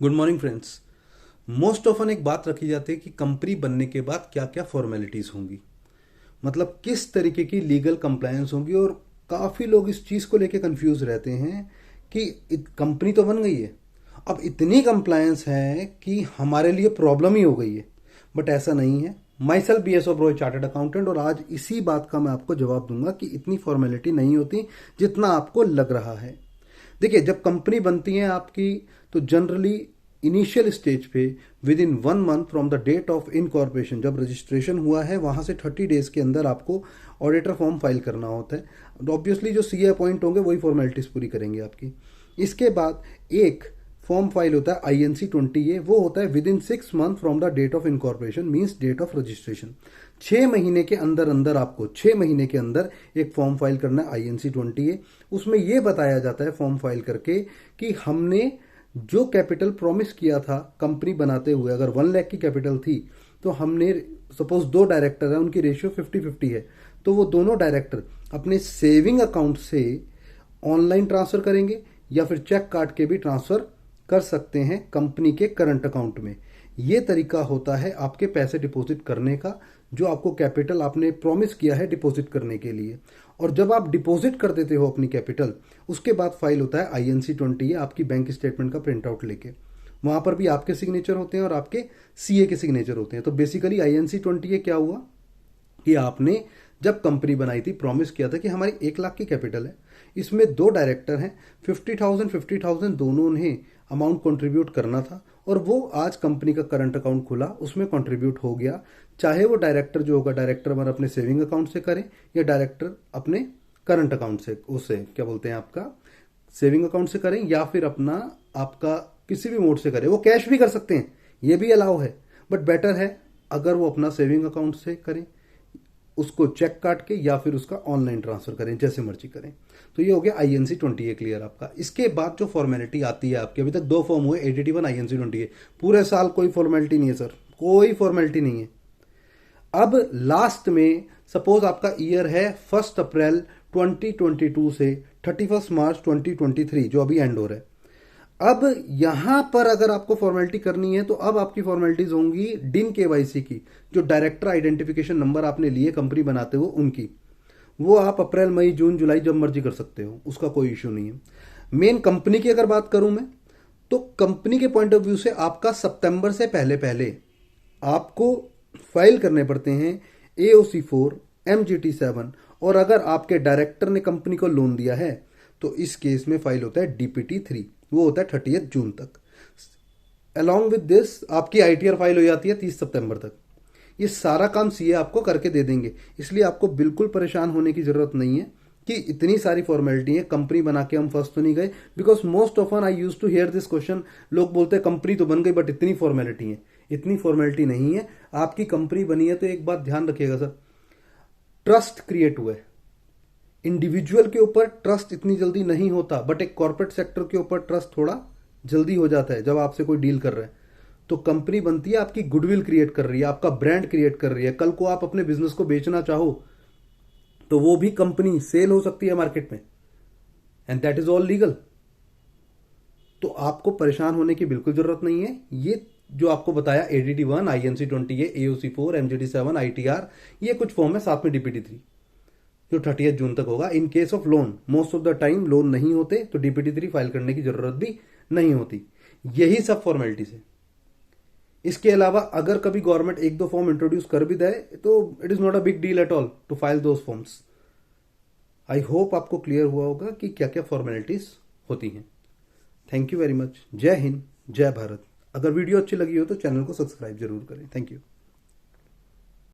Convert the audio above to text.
Good morning friends. Most often एक बात रखी जाती है कि कंपनी बनने के बाद क्या क्या फॉर्मेलिटीज़ होंगी, मतलब किस तरीके की लीगल कंप्लायंस होंगी। और काफ़ी लोग इस चीज़ को लेके कंफ्यूज रहते हैं कि कंपनी तो बन गई है, अब इतनी कंप्लायंस है कि हमारे लिए प्रॉब्लम ही हो गई है। बट ऐसा नहीं है। Myself BS Oberoi chartered accountant, और आज इसी बात का मैं आपको जवाब दूंगा कि इतनी फॉर्मेलिटी नहीं होती जितना आपको लग रहा है। देखिए, जब कंपनी बनती है आपकी, तो जनरली इनिशियल स्टेज पे within 1 month from the date of incorporation, जब रजिस्ट्रेशन हुआ है वहां से 30 डेज के अंदर आपको ऑडिटर फॉर्म फाइल करना होता है। ऑब्वियसली जो CA अपॉइंट होंगे वही फॉर्मेलिटीज पूरी करेंगे आपकी। इसके बाद एक फॉर्म फाइल होता है INC 20A, वो होता है within 6 month from the date of incorporation, means date of registration. 6 महीने के अंदर अंदर आपको 6 महीने के अंदर एक फॉर्म फाइल करना है INC 20A। उसमें यह बताया जाता है फॉर्म फाइल करके कि हमने जो कैपिटल प्रॉमिस किया था कंपनी बनाते हुए, अगर 1 लाख की कैपिटल थी तो हमने, सपोज 2 डायरेक्टर है, उनकी रेशियो 50-50 है, तो वो दोनों डायरेक्टर अपने सेविंग अकाउंट से ऑनलाइन ट्रांसफर करेंगे या फिर चेक काट के भी ट्रांसफर कर सकते हैं कंपनी के करंट अकाउंट में। ये तरीका होता है आपके पैसे डिपॉजिट करने का, जो आपको कैपिटल आपने प्रॉमिस किया है डिपॉजिट करने के लिए। और जब आप डिपॉजिट कर देते हो अपनी कैपिटल, उसके बाद फाइल होता है INC 20A, आपकी बैंक स्टेटमेंट का प्रिंट आउट लेके। वहां पर भी आपके सिग्नेचर होते हैं और आपके CA के सिग्नेचर होते हैं। तो बेसिकली INC 20A क्या हुआ कि आपने जब कंपनी बनाई थी प्रॉमिस किया था कि हमारी 1 लाख की कैपिटल है, इसमें 2 डायरेक्टर हैं, 50,000 दोनों ने अमाउंट कंट्रीब्यूट करना था, और वो आज कंपनी का करंट अकाउंट खुला, उसमें कंट्रीब्यूट हो गया। चाहे वो डायरेक्टर जो होगा, डायरेक्टर हमारा अपने सेविंग अकाउंट से करें या डायरेक्टर अपने करंट अकाउंट से, उससे क्या बोलते हैं आपका सेविंग अकाउंट से करें, या फिर अपना आपका किसी भी मोड से करें। वो कैश भी कर सकते हैं, ये भी अलाउ है, बट बेटर है अगर वो अपना सेविंग अकाउंट से करें, उसको चेक काट के, या फिर उसका ऑनलाइन ट्रांसफर करें, जैसे मर्जी करें। तो ये हो गया INC 20A क्लियर आपका। इसके बाद जो फॉर्मेलिटी आती है आपके, अभी तक 2 फॉर्म हुए, ADD 1, INC 20A। पूरे साल कोई फॉर्मेलिटी नहीं है सर, कोई फॉर्मेलिटी नहीं है। अब लास्ट में सपोज आपका ईयर है 1 अप्रैल 2022 से 31 मार्च 2023, जो अभी एंड हो रहा है। अब यहां पर अगर आपको फॉर्मेलिटी करनी है तो अब आपकी फॉर्मेलिटीज होंगी DIN KYC की, जो डायरेक्टर आइडेंटिफिकेशन नंबर आपने लिए कंपनी बनाते हो उनकी। वो आप अप्रैल, मई, जून, जुलाई जब मर्जी कर सकते हो, उसका कोई इश्यू नहीं है। मेन कंपनी की अगर बात करूं मैं, तो कंपनी के पॉइंट ऑफ व्यू से आपका सितंबर से पहले पहले आपको फाइल करने पड़ते हैं AOC 4, MGT 7, और अगर आपके डायरेक्टर ने कंपनी को लोन दिया है तो इस केस में फाइल होता है DPT 3, वो होता है 30 जून तक। अलॉन्ग विद दिस आपकी ITR फाइल हो जाती है 30 सितंबर तक। ये सारा काम CA आपको करके दे देंगे, इसलिए आपको बिल्कुल परेशान होने की जरूरत नहीं है कि इतनी सारी फॉर्मेलिटी है, कंपनी बना के हम फंस तो नहीं गए। Because most often I use to hear this question, लोग बोलते हैं कंपनी तो बन गई बट इतनी फॉर्मेलिटी है। इतनी फॉर्मेलिटी नहीं है। आपकी कंपनी बनी है तो एक बात ध्यान रखिएगा सर, ट्रस्ट क्रिएट हुआ है। इंडिविजुअल के ऊपर ट्रस्ट इतनी जल्दी नहीं होता, बट एक कॉर्पोरेट सेक्टर के ऊपर ट्रस्ट थोड़ा जल्दी हो जाता है जब आपसे कोई डील कर रहा है। तो कंपनी बनती है, आपकी गुडविल क्रिएट कर रही है, आपका ब्रांड क्रिएट कर रही है। कल को आप अपने बिजनेस को बेचना चाहो तो वो भी कंपनी सेल हो सकती है मार्केट में, and that is all legal. तो आपको परेशान होने की बिल्कुल जरूरत नहीं है। ये जो आपको बताया ADD 1, INC 20A, AOC 4, MGT 7, ITR, ये कुछ फॉर्म है, साथ में DPT 3 जो 30 जून तक होगा। In case of loan, most of the time loan नहीं होते तो DPT 3 फाइल करने की जरूरत भी नहीं होती। यही सब फॉर्मेलिटीज है। इसके अलावा अगर कभी गवर्नमेंट 1-2 फॉर्म इंट्रोड्यूस कर भी दे तो it is not a big deal at all to file those forms. I hope आपको क्लियर हुआ होगा कि क्या क्या फॉर्मेलिटीज होती हैं। Thank you very much. जय हिंद, जय भारत। अगर वीडियो अच्छी लगी हो तो चैनल को सब्सक्राइब जरूर करें। Thank you.